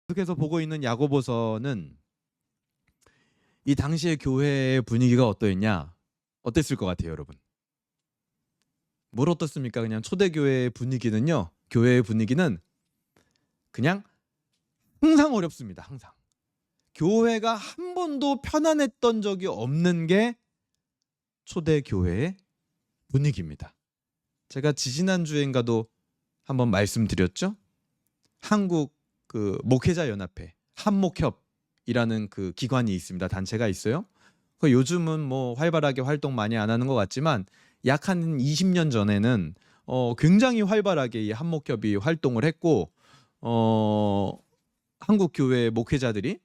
계속해서 보고 있는 야고보서는 이 당시의 교회의 분위기가 어떠했냐? 어땠을 것 같아요, 여러분? 뭘 어떻습니까? 그냥 초대교회의 분위기는요. 교회의 분위기는 그냥 항상 어렵습니다. 항상. 교회가 한 번도 편안했던 적이 없는 게 초대교회의 분위기입니다. 제가 지지난주인가도 한번 말씀드렸죠. 한국 목회자 연합회 한목협이라는 그 기관이 있습니다. 단체가 있어요. 요즘은 뭐 활발하게 활동 많이 안 하는 것 같지만 약 한 20년 전에는 굉장히 활발하게 이 한목협이 활동을 했고 한국 교회 목회자들이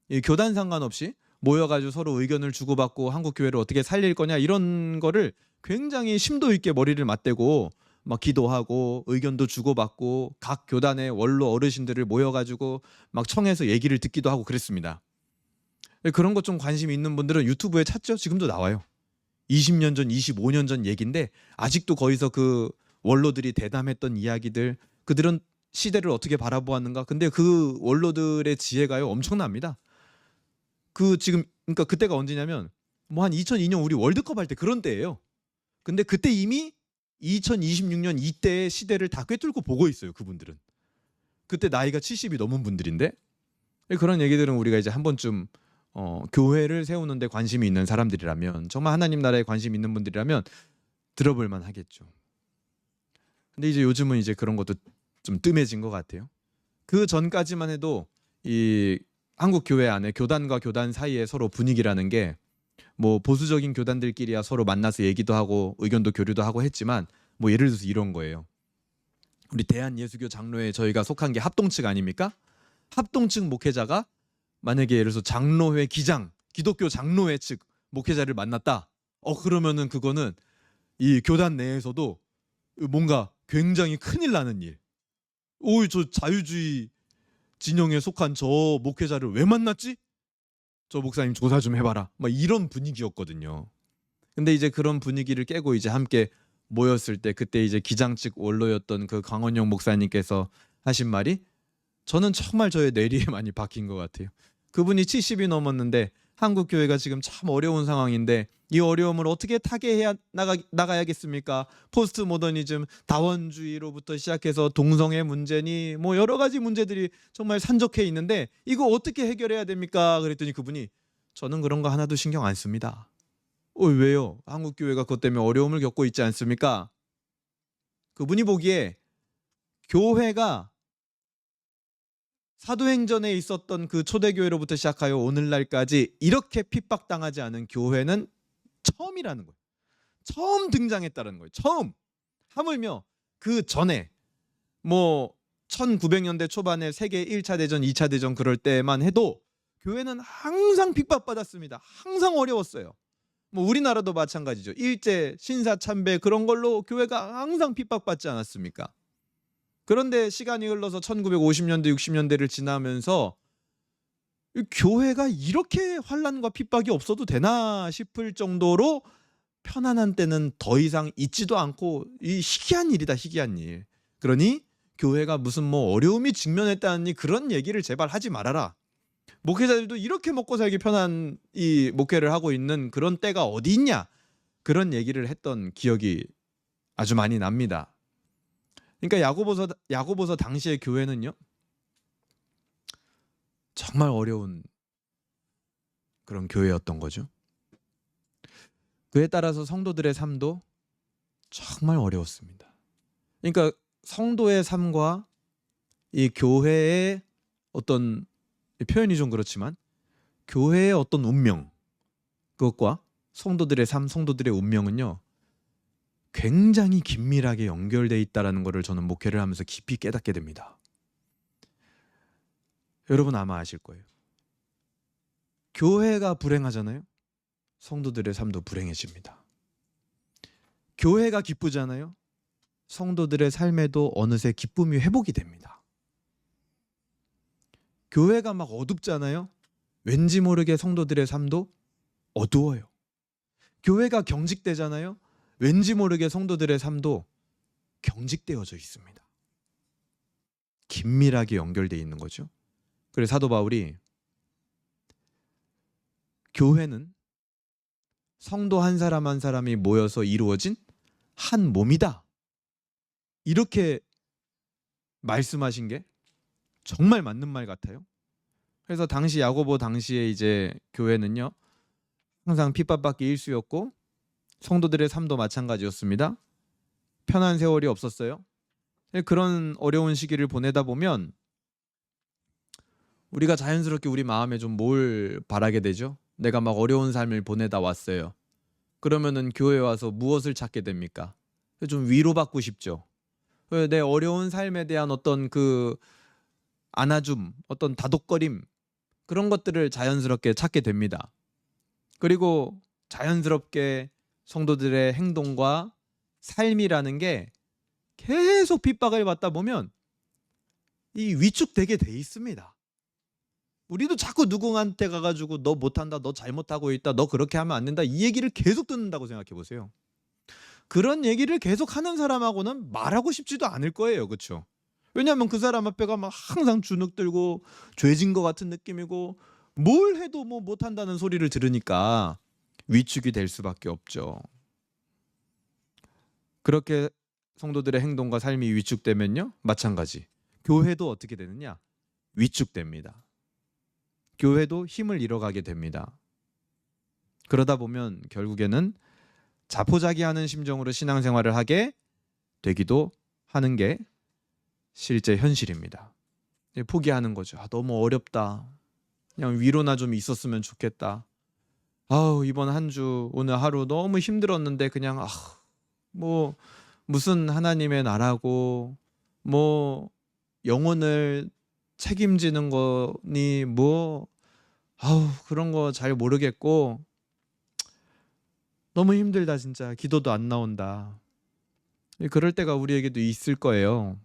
이 교단 상관없이 모여가지고 서로 의견을 주고받고 한국 교회를 어떻게 살릴 거냐 이런 거를 굉장히 심도 있게 머리를 맞대고 막 기도하고 의견도 주고받고 각 교단의 원로 어르신들을 모여가지고 막 청해서 얘기를 듣기도 하고 그랬습니다. 그런 것 좀 관심 있는 분들은 유튜브에 찾죠. 지금도 나와요. 20년 전, 25년 전 얘기인데 아직도 거기서 그 원로들이 대담했던 이야기들, 그들은 시대를 어떻게 바라보았는가. 근데 그 원로들의 지혜가요 엄청납니다. 그러니까 그때가 언제냐면 뭐 한 2002년 우리 월드컵 할 때 그런 때예요. 근데 그때 이미 2026년 이때의 시대를 다 꿰뚫고 보고 있어요. 그분들은. 그때 나이가 70이 넘은 분들인데 그런 얘기들은 우리가 이제 한 번쯤 교회를 세우는 데 관심이 있는 사람들이라면, 정말 하나님 나라에 관심 있는 분들이라면 들어볼 만 하겠죠. 근데 이제 요즘은 이제 그런 것도 좀 뜸해진 것 같아요. 그 전까지만 해도 이 한국 교회 안에 교단과 교단 사이에 서로 분위기라는 게 뭐 보수적인 교단들끼리야 서로 만나서 얘기도 하고 의견도 교류도 하고 했지만, 뭐 예를 들어서 이런 거예요. 우리 대한예수교 장로회 저희가 속한 게 합동측 아닙니까? 합동측 목회자가 만약에 예를 들어서 장로회 기장, 기독교 장로회 측 목회자를 만났다. 그러면은 그거는 이 교단 내에서도 뭔가 굉장히 큰일 나는 일. 저 자유주의 진영에 속한 저 목회자를 왜 만났지? 저 목사님 조사 좀 해봐라. 막 이런 분위기였거든요. 근데 이제 그런 분위기를 깨고 이제 함께 모였을 때, 그때 이제 기장 측 원로였던 그 강원영 목사님께서 하신 말이 저는 정말 저의 뇌리에 많이 박힌 것 같아요. 그분이 70이 넘었는데 한국 교회가 지금 참 어려운 상황인데 이 어려움을 어떻게 타개해 나가야겠습니까? 포스트 모더니즘, 다원주의로부터 시작해서 동성애 문제니 뭐 여러 가지 문제들이 정말 산적해 있는데 이거 어떻게 해결해야 됩니까? 그랬더니 그분이 저는 그런 거 하나도 신경 안 씁니다. 왜요? 한국 교회가 그것 때문에 어려움을 겪고 있지 않습니까? 그분이 보기에 교회가 사도행전에 있었던 그 초대교회로부터 시작하여 오늘날까지 이렇게 핍박당하지 않은 교회는 처음이라는 거예요. 처음 등장했다는 거예요. 처음. 하물며 그 전에 뭐 1900년대 초반에 세계 1차 대전, 2차 대전 그럴 때만 해도 교회는 항상 핍박받았습니다. 항상 어려웠어요. 뭐 우리나라도 마찬가지죠. 일제, 신사참배 그런 걸로 교회가 항상 핍박받지 않았습니까? 그런데 시간이 흘러서 1950년대, 60년대를 지나면서 교회가 이렇게 환난과 핍박이 없어도 되나 싶을 정도로 편안한 때는 더 이상 있지도 않고, 이 희귀한 일이다, 희귀한 일. 그러니 교회가 무슨 뭐 어려움이 직면했다니 그런 얘기를 제발 하지 말아라. 목회자들도 이렇게 먹고 살기 편한 이 목회를 하고 있는 그런 때가 어디 있냐, 그런 얘기를 했던 기억이 아주 많이 납니다. 그러니까 야고보서 당시의 교회는요 정말 어려운 그런 교회였던 거죠. 그에 따라서 성도들의 삶도 정말 어려웠습니다. 그러니까 성도의 삶과 이 교회의 어떤, 표현이 좀 그렇지만 교회의 어떤 운명, 그것과 성도들의 삶, 성도들의 운명은요 굉장히 긴밀하게 연결되어 있다는 것을 저는 목회를 하면서 깊이 깨닫게 됩니다. 여러분 아마 아실 거예요. 교회가 불행하잖아요. 성도들의 삶도 불행해집니다. 교회가 기쁘잖아요. 성도들의 삶에도 어느새 기쁨이 회복이 됩니다. 교회가 막 어둡잖아요. 왠지 모르게 성도들의 삶도 어두워요. 교회가 경직되잖아요. 왠지 모르게 성도들의 삶도 경직되어져 있습니다. 긴밀하게 연결되어 있는 거죠. 그래서 사도 바울이 교회는 성도 한 사람 한 사람이 모여서 이루어진 한 몸이다. 이렇게 말씀하신 게 정말 맞는 말 같아요. 그래서 당시 야고보 당시에 이제 교회는요, 항상 핍박받기 일쑤였고 성도들의 삶도 마찬가지였습니다. 편한 세월이 없었어요. 그런 어려운 시기를 보내다 보면 우리가 자연스럽게 우리 마음에 좀 뭘 바라게 되죠? 내가 막 어려운 삶을 보내다 왔어요. 그러면은 교회에 와서 무엇을 찾게 됩니까? 좀 위로받고 싶죠. 내 어려운 삶에 대한 어떤 그 안아줌, 어떤 다독거림, 그런 것들을 자연스럽게 찾게 됩니다. 그리고 자연스럽게 성도들의 행동과 삶이라는 게 계속 핍박을 받다 보면 이 위축되게 돼 있습니다. 우리도 자꾸 누구한테 가가지고 너 못한다, 너 잘못하고 있다, 너 그렇게 하면 안 된다, 이 얘기를 계속 듣는다고 생각해 보세요. 그런 얘기를 계속 하는 사람하고는 말하고 싶지도 않을 거예요. 그렇죠? 왜냐하면 그 사람 앞에가 막 항상 주눅 들고 죄진 것 같은 느낌이고 뭘 해도 뭐 못한다는 소리를 들으니까 위축이 될 수밖에 없죠. 그렇게 성도들의 행동과 삶이 위축되면요, 마찬가지. 교회도 어떻게 되느냐? 위축됩니다. 교회도 힘을 잃어가게 됩니다. 그러다 보면 결국에는 자포자기하는 심정으로 신앙생활을 하게 되기도 하는 게 실제 현실입니다. 포기하는 거죠. 너무 어렵다. 그냥 위로나 좀 있었으면 좋겠다. 이번 한 주 오늘 하루 너무 힘들었는데 그냥 뭐 무슨 하나님의 나라고 뭐 영혼을 책임지는 거니 뭐 그런 거 잘 모르겠고 너무 힘들다 진짜. 기도도 안 나온다. 그럴 때가 우리에게도 있을 거예요.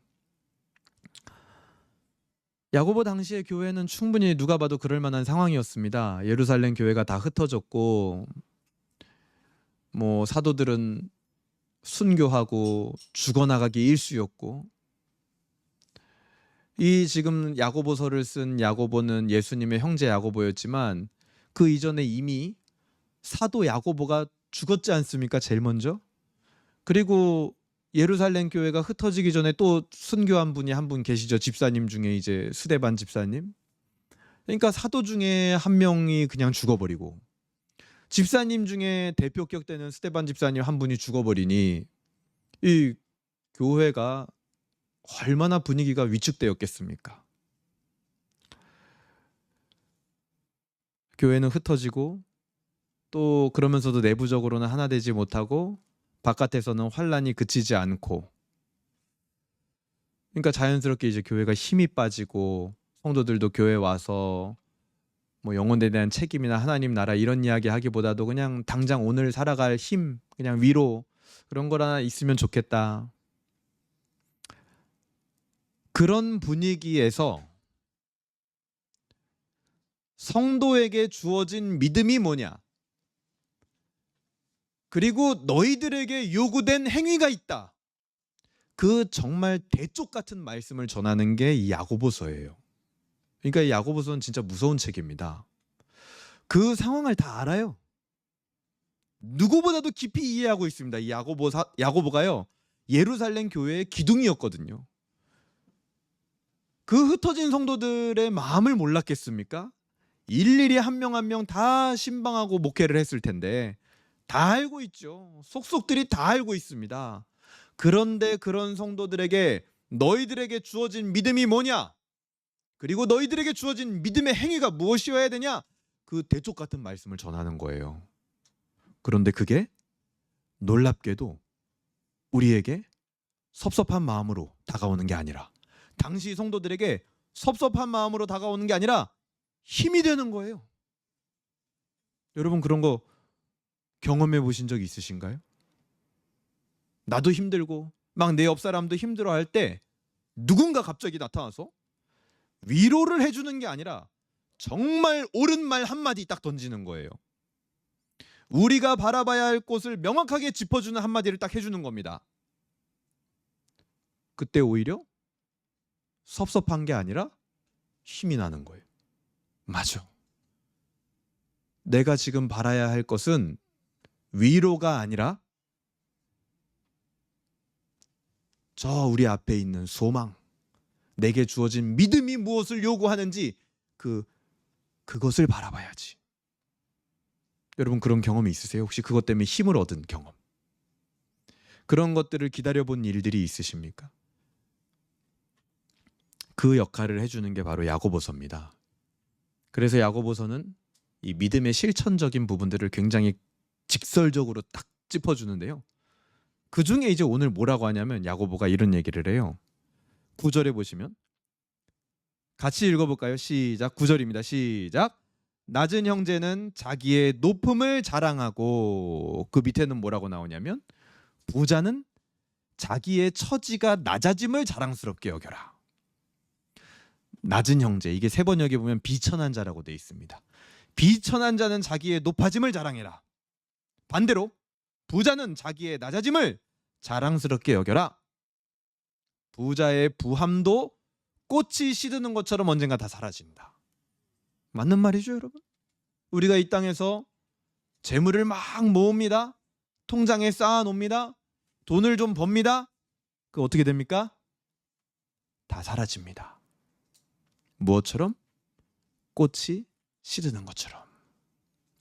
야고보 당시의 교회는 충분히 누가 봐도 그럴 만한 상황이었습니다. 예루살렘 교회가 다 흩어졌고 뭐 사도들은 순교하고 죽어나가기 일쑤였고, 이 지금 야고보서를 쓴 야고보는 예수님의 형제 야고보였지만 그 이전에 이미 사도 야고보가 죽었지 않습니까? 제일 먼저. 그리고 예루살렘 교회가 흩어지기 전에 또 순교한 분이 한 분 계시죠. 집사님 중에 이제 스데반 집사님. 그러니까 사도 중에 한 명이 그냥 죽어버리고 집사님 중에 대표격 되는 스데반 집사님 한 분이 죽어버리니 이 교회가 얼마나 분위기가 위축되었겠습니까? 교회는 흩어지고 또 그러면서도 내부적으로는 하나 되지 못하고 바깥에서는 환란이 그치지 않고, 그러니까 자연스럽게 이제 교회가 힘이 빠지고 성도들도 교회 와서 뭐 영혼에 대한 책임이나 하나님 나라 이런 이야기 하기보다도 그냥 당장 오늘 살아갈 힘, 그냥 위로 그런 거나 있으면 좋겠다. 그런 분위기에서 성도에게 주어진 믿음이 뭐냐? 그리고 너희들에게 요구된 행위가 있다. 그 정말 대쪽 같은 말씀을 전하는 게 이 야고보서예요. 그러니까 이 야고보서는 진짜 무서운 책입니다. 그 상황을 다 알아요. 누구보다도 깊이 이해하고 있습니다. 이 야고보가요, 예루살렘 교회의 기둥이었거든요. 그 흩어진 성도들의 마음을 몰랐겠습니까? 일일이 한 명 한 명 다 신방하고 목회를 했을 텐데 다 알고 있죠. 속속들이 다 알고 있습니다. 그런데 그런 성도들에게 너희들에게 주어진 믿음이 뭐냐? 그리고 너희들에게 주어진 믿음의 행위가 무엇이어야 되냐? 그 대쪽 같은 말씀을 전하는 거예요. 그런데 그게 놀랍게도 우리에게 섭섭한 마음으로 다가오는 게 아니라, 당시 성도들에게 섭섭한 마음으로 다가오는 게 아니라 힘이 되는 거예요. 여러분 그런 거 경험해 보신 적 있으신가요? 나도 힘들고 막 내 옆 사람도 힘들어할 때 누군가 갑자기 나타나서 위로를 해주는 게 아니라 정말 옳은 말 한마디 딱 던지는 거예요. 우리가 바라봐야 할 곳을 명확하게 짚어주는 한마디를 딱 해주는 겁니다. 그때 오히려 섭섭한 게 아니라 힘이 나는 거예요. 맞아. 내가 지금 바라야 할 것은 위로가 아니라 저 우리 앞에 있는 소망, 내게 주어진 믿음이 무엇을 요구하는지 그것을 바라봐야지. 여러분 그런 경험이 있으세요? 혹시 그것 때문에 힘을 얻은 경험? 그런 것들을 기다려본 일들이 있으십니까? 그 역할을 해주는 게 바로 야고보서입니다. 그래서 야고보서는 이 믿음의 실천적인 부분들을 굉장히 직설적으로 딱 짚어주는데요. 그 중에 이제 오늘 뭐라고 하냐면 야고보가 이런 얘기를 해요. 9절에 보시면 같이 읽어볼까요? 시작. 9절입니다. 시작. 낮은 형제는 자기의 높음을 자랑하고, 그 밑에는 뭐라고 나오냐면 부자는 자기의 처지가 낮아짐을 자랑스럽게 여겨라. 낮은 형제, 이게 세 번역에 보면 비천한 자라고 돼 있습니다. 비천한 자는 자기의 높아짐을 자랑해라. 반대로 부자는 자기의 낮아짐을 자랑스럽게 여겨라. 부자의 부함도 꽃이 시드는 것처럼 언젠가 다 사라진다. 맞는 말이죠, 여러분? 우리가 이 땅에서 재물을 막 모읍니다. 통장에 쌓아 놓습니다. 돈을 좀 법니다. 그 어떻게 됩니까? 다 사라집니다. 무엇처럼? 꽃이 시드는 것처럼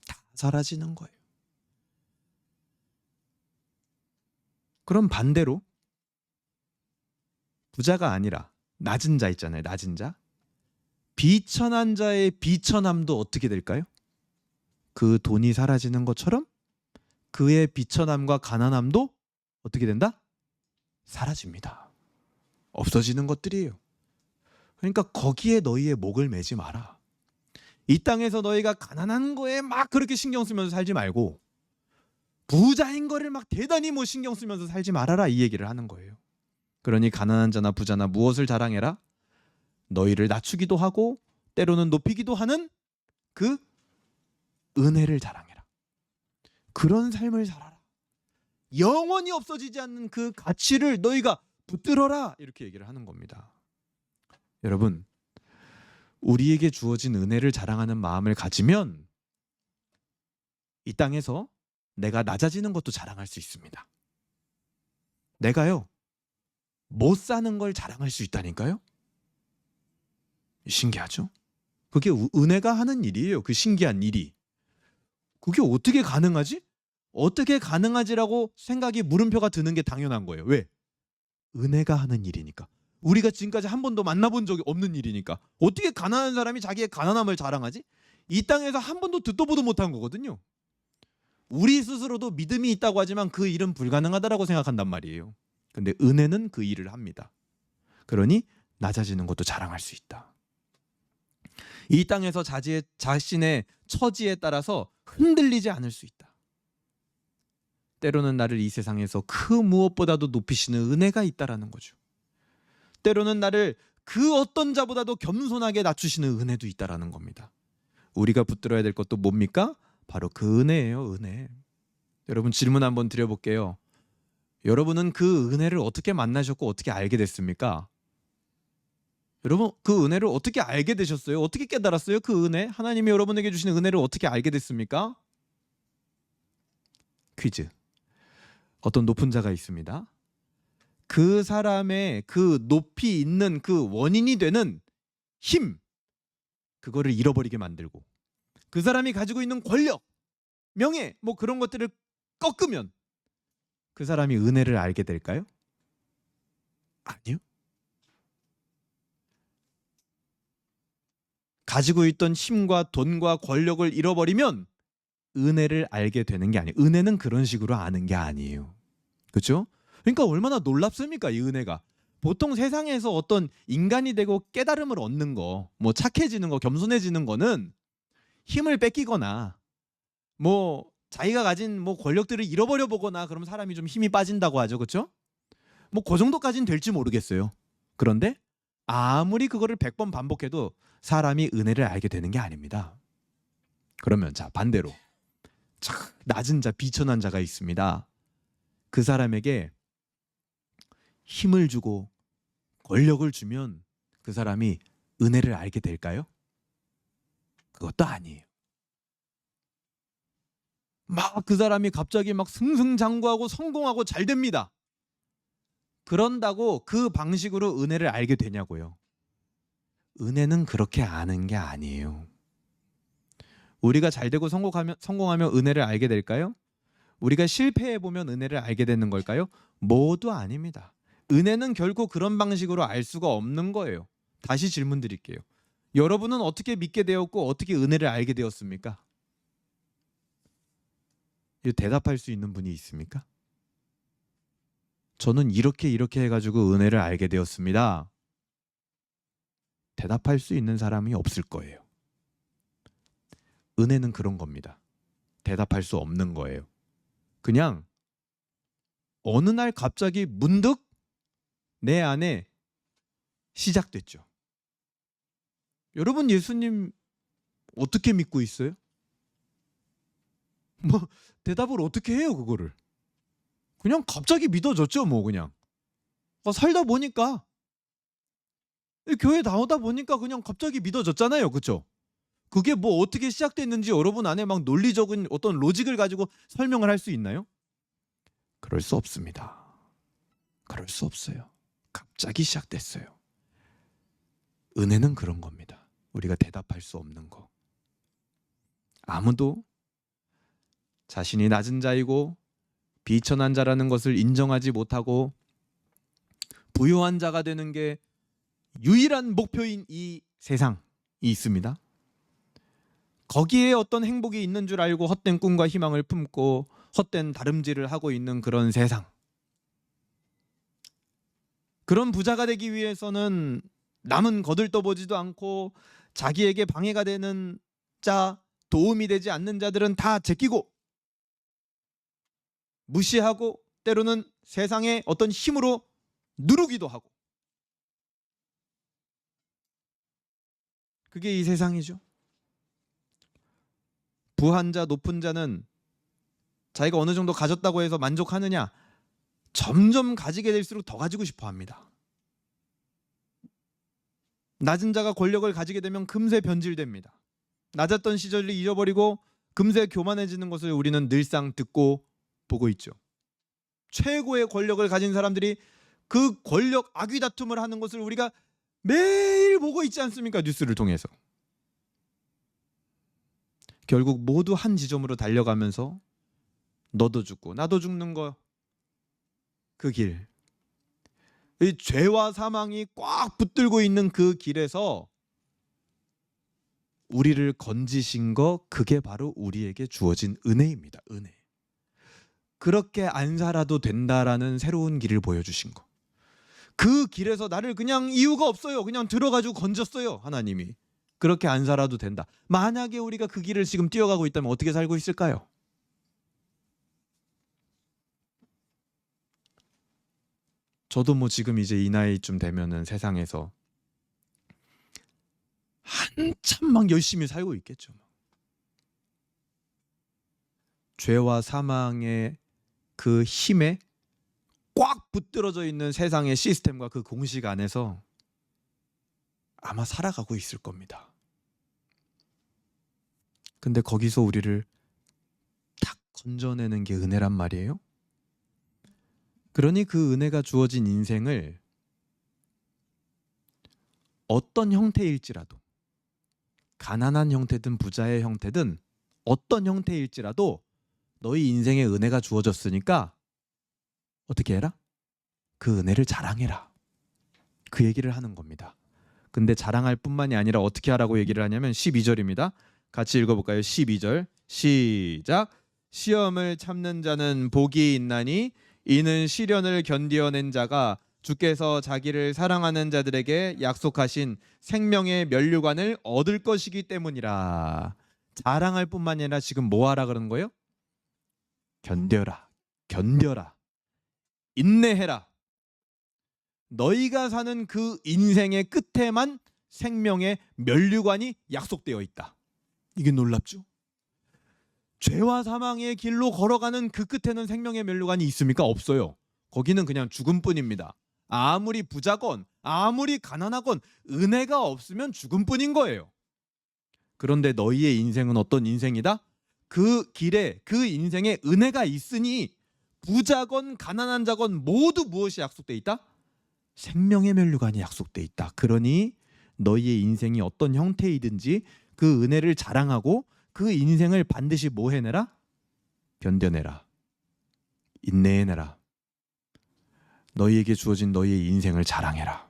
다 사라지는 거예요. 그럼 반대로 부자가 아니라 낮은 자 있잖아요. 낮은 자. 비천한 자의 비천함도 어떻게 될까요? 그 돈이 사라지는 것처럼 그의 비천함과 가난함도 어떻게 된다? 사라집니다. 없어지는 것들이에요. 그러니까 거기에 너희의 목을 매지 마라. 이 땅에서 너희가 가난한 거에 막 그렇게 신경 쓰면서 살지 말고 부자인 거를 막 대단히 뭐 신경 쓰면서 살지 말아라, 이 얘기를 하는 거예요. 그러니 가난한 자나 부자나 무엇을 자랑해라? 너희를 낮추기도 하고 때로는 높이기도 하는 그 은혜를 자랑해라. 그런 삶을 살아라. 영원히 없어지지 않는 그 가치를 너희가 붙들어라, 이렇게 얘기를 하는 겁니다. 여러분, 우리에게 주어진 은혜를 자랑하는 마음을 가지면 이 땅에서 내가 낮아지는 것도 자랑할 수 있습니다. 내가요, 못 사는 걸 자랑할 수 있다니까요. 신기하죠? 그게 은혜가 하는 일이에요. 그 신기한 일이. 그게 어떻게 가능하지? 어떻게 가능하지라고 생각이 물음표가 드는 게 당연한 거예요. 왜? 은혜가 하는 일이니까. 우리가 지금까지 한 번도 만나본 적이 없는 일이니까. 어떻게 가난한 사람이 자기의 가난함을 자랑하지? 이 땅에서 한 번도 듣도 보도 못한 거거든요. 우리 스스로도 믿음이 있다고 하지만 그 일은 불가능하다라고 생각한단 말이에요. 근데 은혜는 그 일을 합니다. 그러니 낮아지는 것도 자랑할 수 있다. 이 땅에서 자신의 처지에 따라서 흔들리지 않을 수 있다. 때로는 나를 이 세상에서 그 무엇보다도 높이시는 은혜가 있다라는 거죠. 때로는 나를 그 어떤 자보다도 겸손하게 낮추시는 은혜도 있다라는 겁니다. 우리가 붙들어야 될 것도 뭡니까? 바로 그 은혜예요, 은혜. 여러분 질문 한번 드려볼게요. 여러분은 그 은혜를 어떻게 만나셨고 어떻게 알게 됐습니까? 여러분 그 은혜를 어떻게 알게 되셨어요? 어떻게 깨달았어요? 그 은혜? 하나님이 여러분에게 주시는 은혜를 어떻게 알게 됐습니까? 퀴즈. 어떤 높은 자가 있습니다. 그 사람의 그 높이 있는 그 원인이 되는 힘, 그거를 잃어버리게 만들고 그 사람이 가지고 있는 권력, 명예, 뭐 그런 것들을 꺾으면 그 사람이 은혜를 알게 될까요? 아니요. 가지고 있던 힘과 돈과 권력을 잃어버리면 은혜를 알게 되는 게 아니에요. 은혜는 그런 식으로 아는 게 아니에요. 그렇죠? 그러니까 얼마나 놀랍습니까, 이 은혜가. 보통 세상에서 어떤 인간이 되고 깨달음을 얻는 거, 뭐 착해지는 거, 겸손해지는 거는 힘을 뺏기거나 뭐 자기가 가진 뭐 권력들을 잃어버려 보거나 그러면 사람이 좀 힘이 빠진다고 하죠. 그렇죠? 뭐 그 정도까지는 될지 모르겠어요. 그런데 아무리 그거를 100번 반복해도 사람이 은혜를 알게 되는 게 아닙니다. 그러면 자 반대로 낮은 자, 비천한 자가 있습니다. 그 사람에게 힘을 주고 권력을 주면 그 사람이 은혜를 알게 될까요? 그것도 아니에요. 막 그 사람이 갑자기 막 승승장구하고 성공하고 잘 됩니다. 그런다고 그 방식으로 은혜를 알게 되냐고요. 은혜는 그렇게 아는 게 아니에요. 우리가 잘 되고 성공하면 은혜를 알게 될까요? 우리가 실패해보면 은혜를 알게 되는 걸까요? 모두 아닙니다. 은혜는 결코 그런 방식으로 알 수가 없는 거예요. 다시 질문 드릴게요. 여러분은 어떻게 믿게 되었고 어떻게 은혜를 알게 되었습니까? 이거 대답할 수 있는 분이 있습니까? 저는 이렇게 해가지고 은혜를 알게 되었습니다. 대답할 수 있는 사람이 없을 거예요. 은혜는 그런 겁니다. 대답할 수 없는 거예요. 그냥 어느 날 갑자기 문득 내 안에 시작됐죠. 여러분 예수님 어떻게 믿고 있어요? 뭐 대답을 어떻게 해요 그거를? 그냥 갑자기 믿어졌죠 뭐 그냥. 살다 보니까 교회 나오다 보니까 그냥 갑자기 믿어졌잖아요. 그렇죠? 그게 뭐 어떻게 시작됐는지 여러분 안에 막 논리적인 어떤 로직을 가지고 설명을 할 수 있나요? 그럴 수 없습니다. 그럴 수 없어요. 갑자기 시작됐어요. 은혜는 그런 겁니다. 우리가 대답할 수 없는 거. 아무도 자신이 낮은 자이고 비천한 자라는 것을 인정하지 못하고 부유한 자가 되는 게 유일한 목표인 이 세상이 있습니다. 거기에 어떤 행복이 있는 줄 알고 헛된 꿈과 희망을 품고 헛된 다름질을 하고 있는 그런 세상. 그런 부자가 되기 위해서는 남은 거들떠보지도 않고 자기에게 방해가 되는 자, 도움이 되지 않는 자들은 다 제끼고 무시하고 때로는 세상의 어떤 힘으로 누르기도 하고. 그게 이 세상이죠. 부한 자, 높은 자는 자기가 어느 정도 가졌다고 해서 만족하느냐? 점점 가지게 될수록 더 가지고 싶어 합니다. 낮은 자가 권력을 가지게 되면 금세 변질됩니다. 낮았던 시절을 잊어버리고 금세 교만해지는 것을 우리는 늘상 듣고 보고 있죠. 최고의 권력을 가진 사람들이 그 권력 아귀다툼을 하는 것을 우리가 매일 보고 있지 않습니까? 뉴스를 통해서. 결국 모두 한 지점으로 달려가면서 너도 죽고 나도 죽는 거, 그 길, 이 죄와 사망이 꽉 붙들고 있는 그 길에서 우리를 건지신 거, 그게 바로 우리에게 주어진 은혜입니다. 은혜. 그렇게 안 살아도 된다라는 새로운 길을 보여주신 거. 그 길에서 나를 그냥 이유가 없어요. 그냥 들어가지고 건졌어요. 하나님이. 그렇게 안 살아도 된다. 만약에 우리가 그 길을 지금 뛰어가고 있다면 어떻게 살고 있을까요? 저도 뭐 지금 이제 이 나이쯤 되면은 세상에서 한참 막 열심히 살고 있겠죠. 죄와 사망의 그 힘에 꽉 붙들어져 있는 세상의 시스템과 그 공식 안에서 아마 살아가고 있을 겁니다. 근데 거기서 우리를 탁 건져내는 게 은혜란 말이에요. 그러니 그 은혜가 주어진 인생을 어떤 형태일지라도, 가난한 형태든 부자의 형태든 어떤 형태일지라도 너희 인생에 은혜가 주어졌으니까 어떻게 해라? 그 은혜를 자랑해라. 그 얘기를 하는 겁니다. 근데 자랑할 뿐만이 아니라 어떻게 하라고 얘기를 하냐면 12절입니다. 같이 읽어볼까요? 12절 시작. 시험을 참는 자는 복이 있나니 이는 시련을 견디어낸 자가 주께서 자기를 사랑하는 자들에게 약속하신 생명의 면류관을 얻을 것이기 때문이라. 자랑할 뿐만 아니라 지금 뭐 하라 그러는 거예요? 견뎌라. 견뎌라. 인내해라. 너희가 사는 그 인생의 끝에만 생명의 면류관이 약속되어 있다. 이게 놀랍죠? 죄와 사망의 길로 걸어가는 그 끝에는 생명의 면류관이 있습니까? 없어요. 거기는 그냥 죽음뿐입니다. 아무리 부자건 아무리 가난하건 은혜가 없으면 죽음뿐인 거예요. 그런데 너희의 인생은 어떤 인생이다? 그 길에 그 인생에 은혜가 있으니 부자건 가난한 자건 모두 무엇이 약속돼 있다? 생명의 면류관이 약속돼 있다. 그러니 너희의 인생이 어떤 형태이든지 그 은혜를 자랑하고 그 인생을 반드시 뭐 해내라? 견뎌내라. 인내해내라. 너희에게 주어진 너희의 인생을 자랑해라.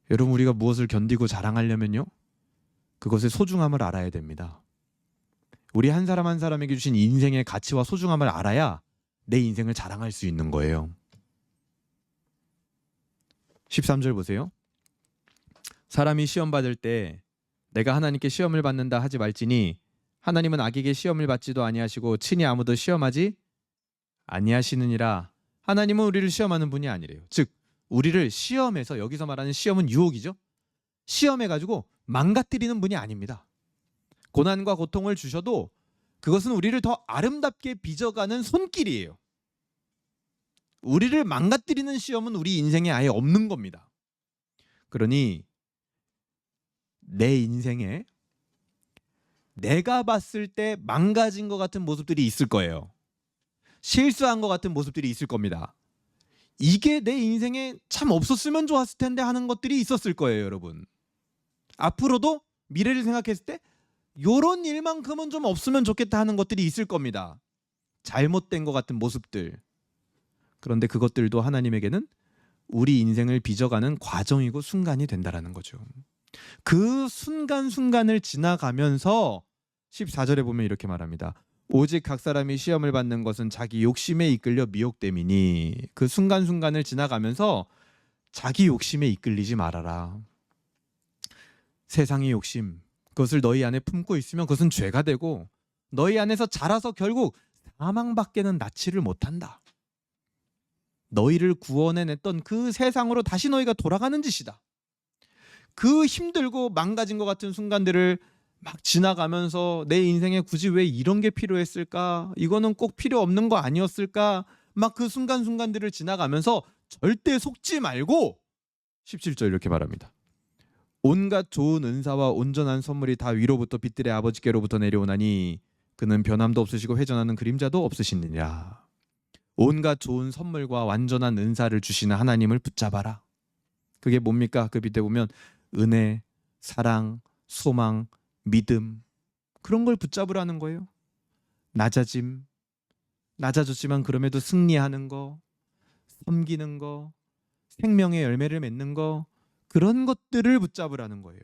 여러분, 우리가 무엇을 견디고 자랑하려면요, 그것의 소중함을 알아야 됩니다. 우리 한 사람 한 사람에게 주신 인생의 가치와 소중함을 알아야 내 인생을 자랑할 수 있는 거예요. 13절 보세요. 사람이 시험 받을 때 내가 하나님께 시험을 받는다 하지 말지니 하나님은 악에게 시험을 받지도 아니하시고 친히 아무도 시험하지 아니하시느니라. 하나님은 우리를 시험하는 분이 아니래요. 즉 우리를 시험해서, 여기서 말하는 시험은 유혹이죠. 시험해가지고 망가뜨리는 분이 아닙니다. 고난과 고통을 주셔도 그것은 우리를 더 아름답게 빚어가는 손길이에요. 우리를 망가뜨리는 시험은 우리 인생에 아예 없는 겁니다. 그러니 내 인생에 내가 봤을 때 망가진 것 같은 모습들이 있을 거예요. 실수한 것 같은 모습들이 있을 겁니다. 이게 내 인생에 참 없었으면 좋았을 텐데 하는 것들이 있었을 거예요, 여러분. 앞으로도 미래를 생각했을 때 요런 일만큼은 좀 없으면 좋겠다 하는 것들이 있을 겁니다. 잘못된 것 같은 모습들. 그런데 그것들도 하나님에게는 우리 인생을 빚어가는 과정이고 순간이 된다라는 거죠. 그 순간순간을 지나가면서 14절에 보면 이렇게 말합니다. 오직 각 사람이 시험을 받는 것은 자기 욕심에 이끌려 미혹됨이니. 그 순간순간을 지나가면서 자기 욕심에 이끌리지 말아라. 세상의 욕심, 그것을 너희 안에 품고 있으면 그것은 죄가 되고 너희 안에서 자라서 결국 사망밖에는 낫지를 못한다. 너희를 구원해냈던 그 세상으로 다시 너희가 돌아가는 짓이다. 그 힘들고 망가진 것 같은 순간들을 막 지나가면서 내 인생에 굳이 왜 이런 게 필요했을까? 이거는 꼭 필요 없는 거 아니었을까? 막 그 순간순간들을 지나가면서 절대 속지 말고 17절 이렇게 말합니다. 온갖 좋은 은사와 온전한 선물이 다 위로부터 빛들의 아버지께로부터 내려오나니 그는 변함도 없으시고 회전하는 그림자도 없으시느니라. 온갖 좋은 선물과 완전한 은사를 주시는 하나님을 붙잡아라. 그게 뭡니까? 그 밑에 보면 은혜, 사랑, 소망, 믿음, 그런 걸 붙잡으라는 거예요. 낮아짐, 낮아졌지만 그럼에도 승리하는 거, 섬기는 거, 생명의 열매를 맺는 거, 그런 것들을 붙잡으라는 거예요.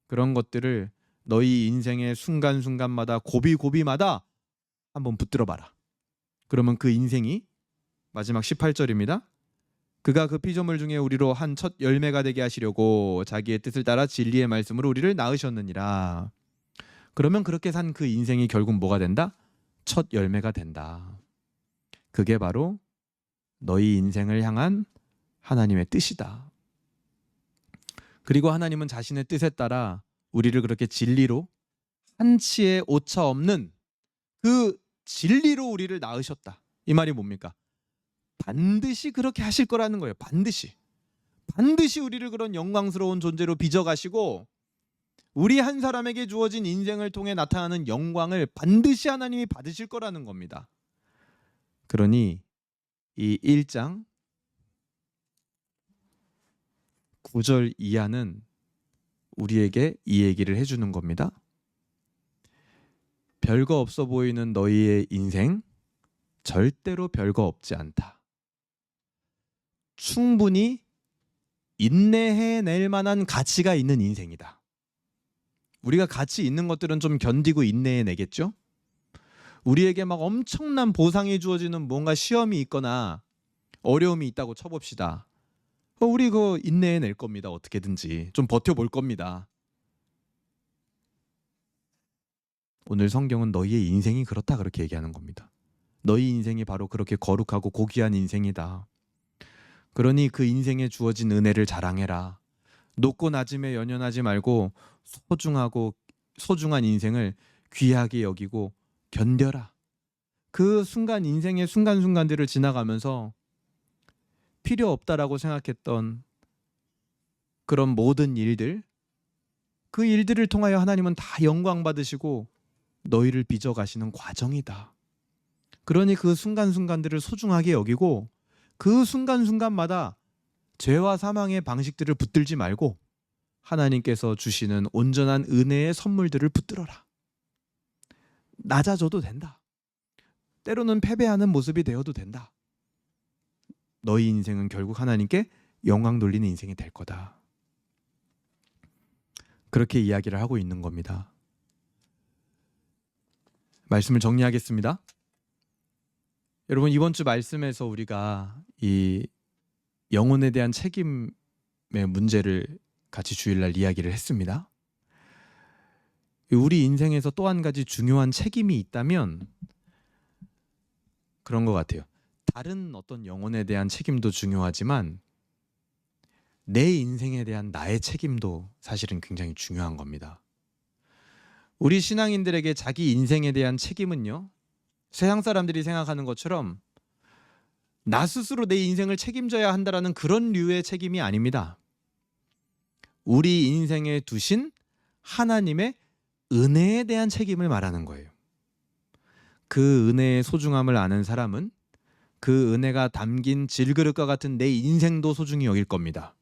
그런 것들을 너희 인생의 순간순간마다 고비고비마다 한번 붙들어 봐라. 그러면 그 인생이, 마지막 18절입니다. 그가 그 피조물 중에 우리로 한 첫 열매가 되게 하시려고 자기의 뜻을 따라 진리의 말씀으로 우리를 낳으셨느니라. 그러면 그렇게 산 그 인생이 결국 뭐가 된다? 첫 열매가 된다. 그게 바로 너희 인생을 향한 하나님의 뜻이다. 그리고 하나님은 자신의 뜻에 따라 우리를 그렇게 진리로, 한치의 오차 없는 그 진리로 우리를 낳으셨다. 이 말이 뭡니까? 반드시 그렇게 하실 거라는 거예요. 반드시 우리를 그런 영광스러운 존재로 빚어가시고 우리 한 사람에게 주어진 인생을 통해 나타나는 영광을 반드시 하나님이 받으실 거라는 겁니다. 그러니 이 1장 9절 이하는 우리에게 이 얘기를 해주는 겁니다. 별거 없어 보이는 너희의 인생, 절대로 별거 없지 않다. 충분히 인내해낼 만한 가치가 있는 인생이다. 우리가 가치 있는 것들은 좀 견디고 인내해내겠죠? 우리에게 막 엄청난 보상이 주어지는 뭔가 시험이 있거나 어려움이 있다고 쳐봅시다. 우리 그거 인내해낼 겁니다. 어떻게든지 좀 버텨볼 겁니다. 오늘 성경은 너희의 인생이 그렇다, 그렇게 얘기하는 겁니다. 너희 인생이 바로 그렇게 거룩하고 고귀한 인생이다. 그러니 그 인생에 주어진 은혜를 자랑해라. 높고 낮음에 연연하지 말고 소중한 인생을 귀하게 여기고 견뎌라. 그 순간, 인생의 순간순간들을 지나가면서 필요 없다라고 생각했던 그런 모든 일들, 그 일들을 통하여 하나님은 다 영광 받으시고 너희를 빚어 가시는 과정이다. 그러니 그 순간순간들을 소중하게 여기고 그 순간순간마다 죄와 사망의 방식들을 붙들지 말고 하나님께서 주시는 온전한 은혜의 선물들을 붙들어라. 낮아져도 된다. 때로는 패배하는 모습이 되어도 된다. 너희 인생은 결국 하나님께 영광 돌리는 인생이 될 거다. 그렇게 이야기를 하고 있는 겁니다. 말씀을 정리하겠습니다. 여러분, 이번 주 말씀에서 우리가 이 영혼에 대한 책임의 문제를 같이 주일날 이야기를 했습니다. 우리 인생에서 또 한 가지 중요한 책임이 있다면 그런 것 같아요. 다른 어떤 영혼에 대한 책임도 중요하지만 내 인생에 대한 나의 책임도 사실은 굉장히 중요한 겁니다. 우리 신앙인들에게 자기 인생에 대한 책임은요, 세상 사람들이 생각하는 것처럼 나 스스로 내 인생을 책임져야 한다라는 그런 류의 책임이 아닙니다. 우리 인생에 두신 하나님의 은혜에 대한 책임을 말하는 거예요. 그 은혜의 소중함을 아는 사람은 그 은혜가 담긴 질그릇과 같은 내 인생도 소중히 여길 겁니다.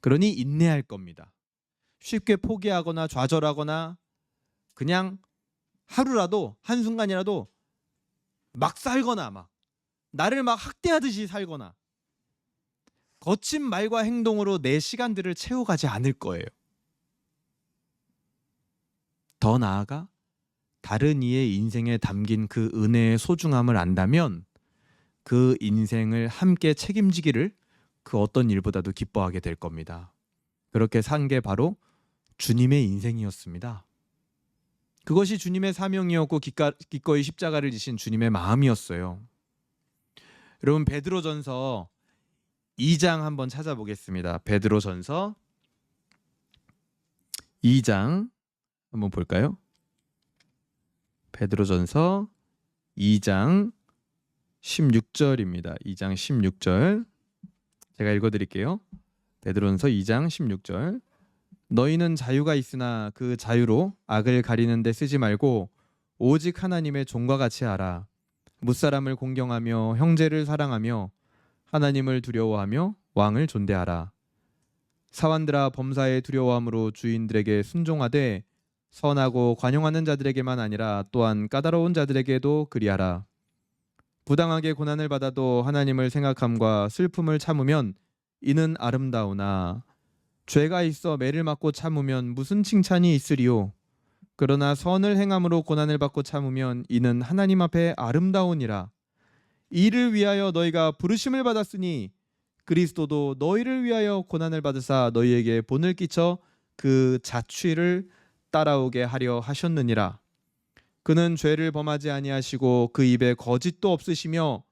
그러니 인내할 겁니다. 쉽게 포기하거나 좌절하거나 그냥 하루라도 한순간이라도 막 살거나 막 나를 막 학대하듯이 살거나 거친 말과 행동으로 내 시간들을 채워가지 않을 거예요. 더 나아가 다른 이의 인생에 담긴 그 은혜의 소중함을 안다면 그 인생을 함께 책임지기를 그 어떤 일보다도 기뻐하게 될 겁니다. 그렇게 산 게 바로 주님의 인생이었습니다. 그것이 주님의 사명이었고 기꺼이 십자가를 지신 주님의 마음이었어요. 여러분, 베드로전서 2장 한번 찾아보겠습니다. 베드로전서 2장 한번 볼까요? 베드로전서 2장 16절입니다. 2장 16절 제가 읽어드릴게요. 베드로전서 2장 16절 너희는 자유가 있으나 그 자유로 악을 가리는 데 쓰지 말고 오직 하나님의 종과 같이 하라. 무사람을 공경하며 형제를 사랑하며 하나님을 두려워하며 왕을 존대하라. 사환들아 범사에 두려워함으로 주인들에게 순종하되 선하고 관용하는 자들에게만 아니라 또한 까다로운 자들에게도 그리하라. 부당하게 고난을 받아도 하나님을 생각함과 슬픔을 참으면 이는 아름다우나 죄가 있어 매를 맞고 참으면 무슨 칭찬이 있으리요. 그러나 선을 행함으로 고난을 받고 참으면 이는 하나님 앞에 아름다우니라. 이를 위하여 너희가 부르심을 받았으니 그리스도도 너희를 위하여 고난을 받으사 너희에게 본을 끼쳐 그 자취를 따라오게 하려 하셨느니라. 그는 죄를 범하지 아니하시고 그 입에 거짓도 없으시며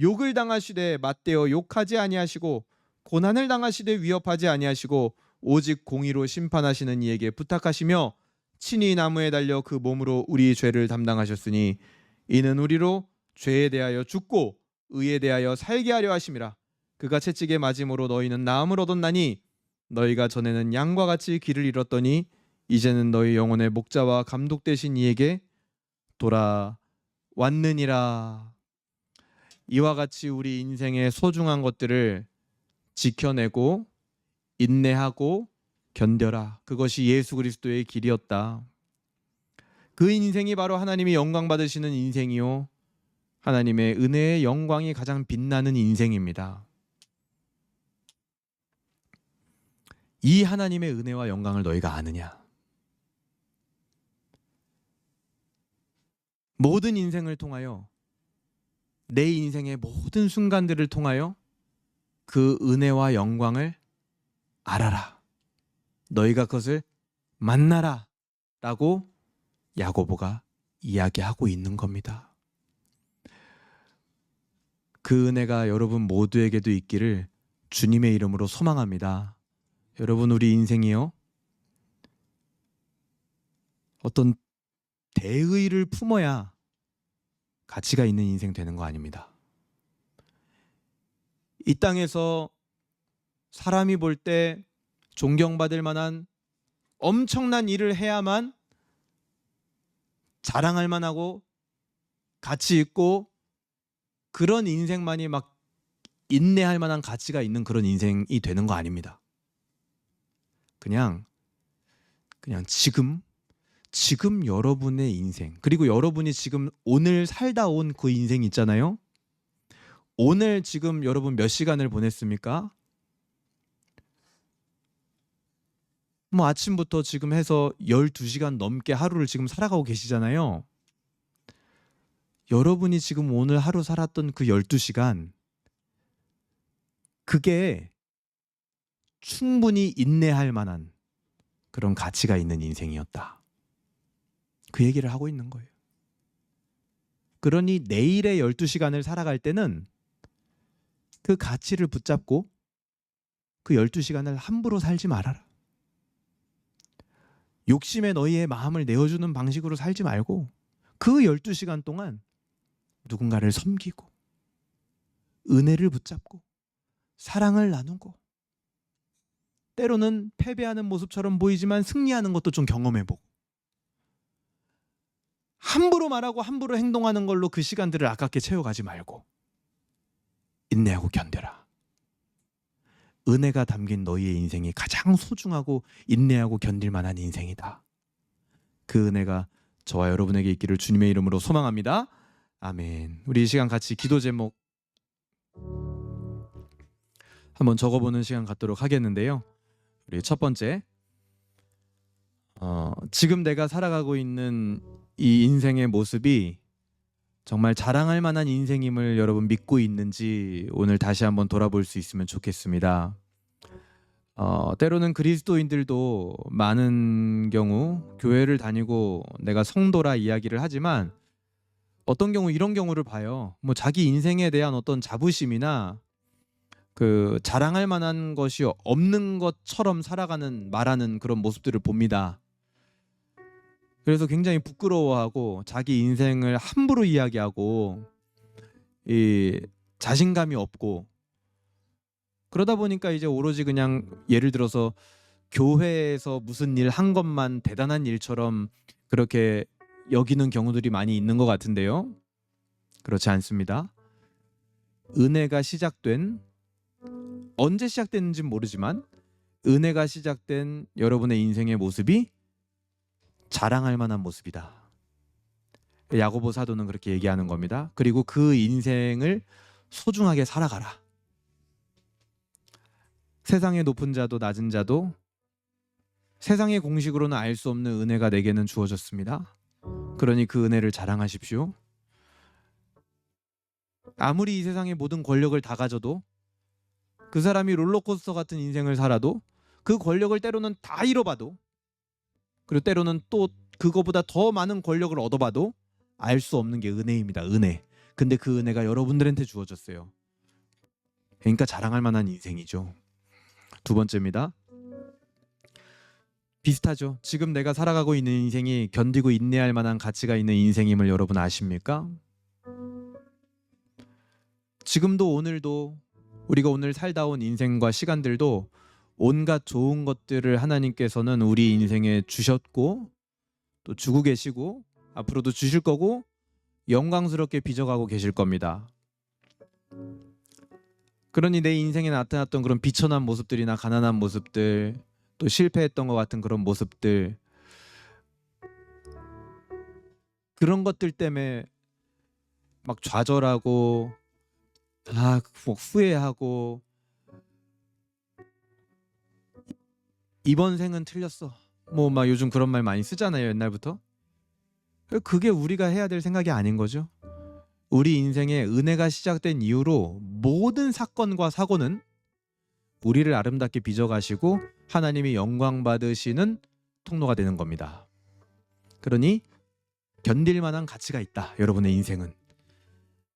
욕을 당하시되 맞대어 욕하지 아니하시고 고난을 당하시되 위협하지 아니하시고 오직 공의로 심판하시는 이에게 부탁하시며 친히 나무에 달려 그 몸으로 우리 죄를 담당하셨으니 이는 우리로 죄에 대하여 죽고 의에 대하여 살게 하려 하심이라. 그가 채찍에 맞음으로 너희는 나음을 얻었나니 너희가 전에는 양과 같이 길을 잃었더니 이제는 너희 영혼의 목자와 감독 되신 이에게 돌아왔느니라. 이와 같이 우리 인생의 소중한 것들을 지켜내고 인내하고 견뎌라. 그것이 예수 그리스도의 길이었다. 그 인생이 바로 하나님이 영광 받으시는 인생이요 하나님의 은혜의 영광이 가장 빛나는 인생입니다. 이 하나님의 은혜와 영광을 너희가 아느냐? 모든 인생을 통하여 내 인생의 모든 순간들을 통하여 그 은혜와 영광을 알아라. 너희가 그것을 만나라 라고 야고보가 이야기하고 있는 겁니다. 그 은혜가 여러분 모두에게도 있기를 주님의 이름으로 소망합니다. 여러분, 우리 인생이요 어떤 대의를 품어야 가치가 있는 인생 되는 거 아닙니다. 이 땅에서 사람이 볼 때 존경받을 만한 엄청난 일을 해야만 자랑할 만하고 가치 있고 그런 인생만이 막 인내할 만한 가치가 있는 그런 인생이 되는 거 아닙니다. 그냥 지금 여러분의 인생, 그리고 여러분이 지금 오늘 살다 온 그 인생 있잖아요. 오늘 지금 여러분 몇 시간을 보냈습니까? 뭐 아침부터 지금 해서 12시간 넘게 하루를 지금 살아가고 계시잖아요. 여러분이 지금 오늘 하루 살았던 그 12시간, 그게 충분히 인내할 만한 그런 가치가 있는 인생이었다. 그 얘기를 하고 있는 거예요. 그러니 내일의 12시간을 살아갈 때는 그 가치를 붙잡고 그 12시간을 함부로 살지 말아라. 욕심에 너희의 마음을 내어주는 방식으로 살지 말고 그 12시간 동안 누군가를 섬기고 은혜를 붙잡고 사랑을 나누고 때로는 패배하는 모습처럼 보이지만 승리하는 것도 좀 경험해보고 함부로 말하고 함부로 행동하는 걸로 그 시간들을 아깝게 채워가지 말고 인내하고 견뎌라. 은혜가 담긴 너희의 인생이 가장 소중하고 인내하고 견딜 만한 인생이다. 그 은혜가 저와 여러분에게 있기를 주님의 이름으로 소망합니다. 아멘. 우리 이 시간 같이 기도 제목 한번 적어보는 시간 갖도록 하겠는데요. 우리 첫 번째, 지금 내가 살아가고 있는 이 인생의 모습이 정말 자랑할 만한 인생임을 여러분 믿고 있는지 오늘 다시 한번 돌아볼 수 있으면 좋겠습니다. 때로는 그리스도인들도 많은 경우 교회를 다니고 내가 성도라 이야기를 하지만 어떤 경우 이런 경우를 봐요. 뭐 자기 인생에 대한 어떤 자부심이나 그 자랑할 만한 것이 없는 것처럼 살아가는 말하는 그런 모습들을 봅니다. 그래서 굉장히 부끄러워하고 자기 인생을 함부로 이야기하고 이 자신감이 없고 그러다 보니까 이제 오로지 그냥 예를 들어서 교회에서 무슨 일 한 것만 대단한 일처럼 그렇게 여기는 경우들이 많이 있는 것 같은데요. 그렇지 않습니다. 은혜가 시작된 언제 시작됐는지는 모르지만 은혜가 시작된 여러분의 인생의 모습이 자랑할 만한 모습이다. 야고보 사도는 그렇게 얘기하는 겁니다. 그리고 그 인생을 소중하게 살아가라. 세상의 높은 자도 낮은 자도 세상의 공식으로는 알 수 없는 은혜가 내게는 주어졌습니다. 그러니 그 은혜를 자랑하십시오. 아무리 이 세상의 모든 권력을 다 가져도 그 사람이 롤러코스터 같은 인생을 살아도 그 권력을 때로는 다 잃어봐도 그리고 때로는 또 그거보다 더 많은 권력을 얻어봐도 알 수 없는 게 은혜입니다. 은혜. 근데 그 은혜가 여러분들한테 주어졌어요. 그러니까 자랑할 만한 인생이죠. 두 번째입니다. 비슷하죠. 지금 내가 살아가고 있는 인생이 견디고 인내할 만한 가치가 있는 인생임을 여러분 아십니까? 지금도 오늘도 우리가 오늘 살다 온 인생과 시간들도 온갖 좋은 것들을 하나님께서는 우리 인생에 주셨고 또 주고 계시고 앞으로도 주실 거고 영광스럽게 빚어가고 계실 겁니다. 그러니 내 인생에 나타났던 그런 비천한 모습들이나 가난한 모습들 또 실패했던 것 같은 그런 모습들 그런 것들 때문에 막 좌절하고 뭐 후회하고 이번 생은 틀렸어 뭐 막 요즘 그런 말 많이 쓰잖아요. 옛날부터. 그게 우리가 해야 될 생각이 아닌 거죠. 우리 인생에 은혜가 시작된 이후로 모든 사건과 사고는 우리를 아름답게 빚어가시고 하나님이 영광 받으시는 통로가 되는 겁니다. 그러니 견딜 만한 가치가 있다. 여러분의 인생은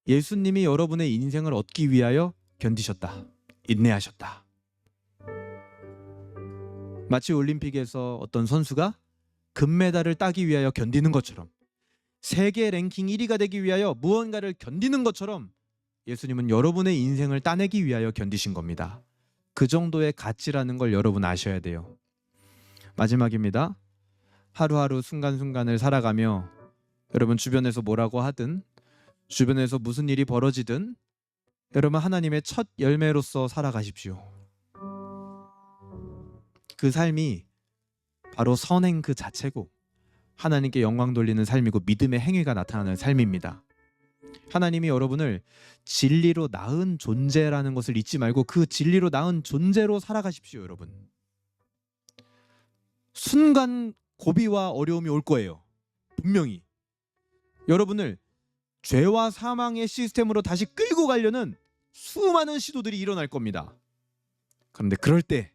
예수님이 여러분의 인생을 얻기 위하여 견디셨다. 인내하셨다. 마치 올림픽에서 어떤 선수가 금메달을 따기 위하여 견디는 것처럼 세계 랭킹 1위가 되기 위하여 무언가를 견디는 것처럼 예수님은 여러분의 인생을 따내기 위하여 견디신 겁니다. 그 정도의 가치라는 걸 여러분 아셔야 돼요. 마지막입니다. 하루하루 순간순간을 살아가며 여러분 주변에서 뭐라고 하든 주변에서 무슨 일이 벌어지든 여러분 하나님의 첫 열매로서 살아가십시오. 그 삶이 바로 선행 그 자체고 하나님께 영광 돌리는 삶이고 믿음의 행위가 나타나는 삶입니다. 하나님이 여러분을 진리로 낳은 존재라는 것을 잊지 말고 그 진리로 낳은 존재로 살아가십시오. 여러분 순간 고비와 어려움이 올 거예요. 분명히 여러분을 죄와 사망의 시스템으로 다시 끌고 가려는 수많은 시도들이 일어날 겁니다. 그런데 그럴 때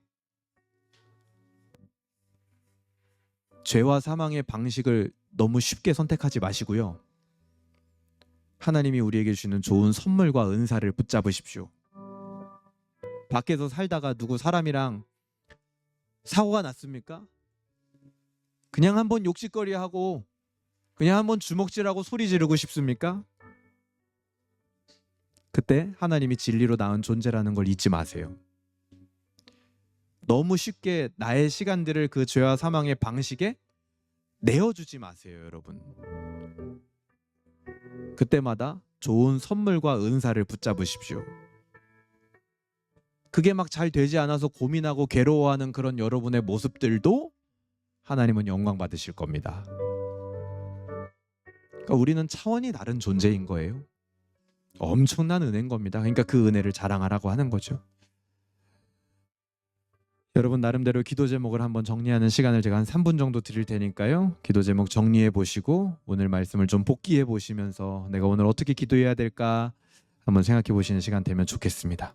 죄와 사망의 방식을 너무 쉽게 선택하지 마시고요. 하나님이 우리에게 주시는 좋은 선물과 은사를 붙잡으십시오. 밖에서 살다가 누구 사람이랑 사고가 났습니까? 그냥 한번 욕짓거리하고 그냥 한번 주먹질하고 소리 지르고 싶습니까? 그때 하나님이 진리로 낳은 존재라는 걸 잊지 마세요. 너무 쉽게 나의 시간들을 그 죄와 사망의 방식에 내어주지 마세요, 여러분. 그때마다 좋은 선물과 은사를 붙잡으십시오. 그게 막 잘 되지 않아서 고민하고 괴로워하는 그런 여러분의 모습들도 하나님은 영광 받으실 겁니다. 그러니까 우리는 차원이 다른 존재인 거예요. 엄청난 은혜인 겁니다. 그러니까 그 은혜를 자랑하라고 하는 거죠. 여러분 나름대로 기도 제목을 한번 정리하는 시간을 제가 한 3분 정도 드릴 테니까요. 기도 제목 정리해 보시고 오늘 말씀을 좀 복기해 보시면서 내가 오늘 어떻게 기도해야 될까 한번 생각해 보시는 시간 되면 좋겠습니다.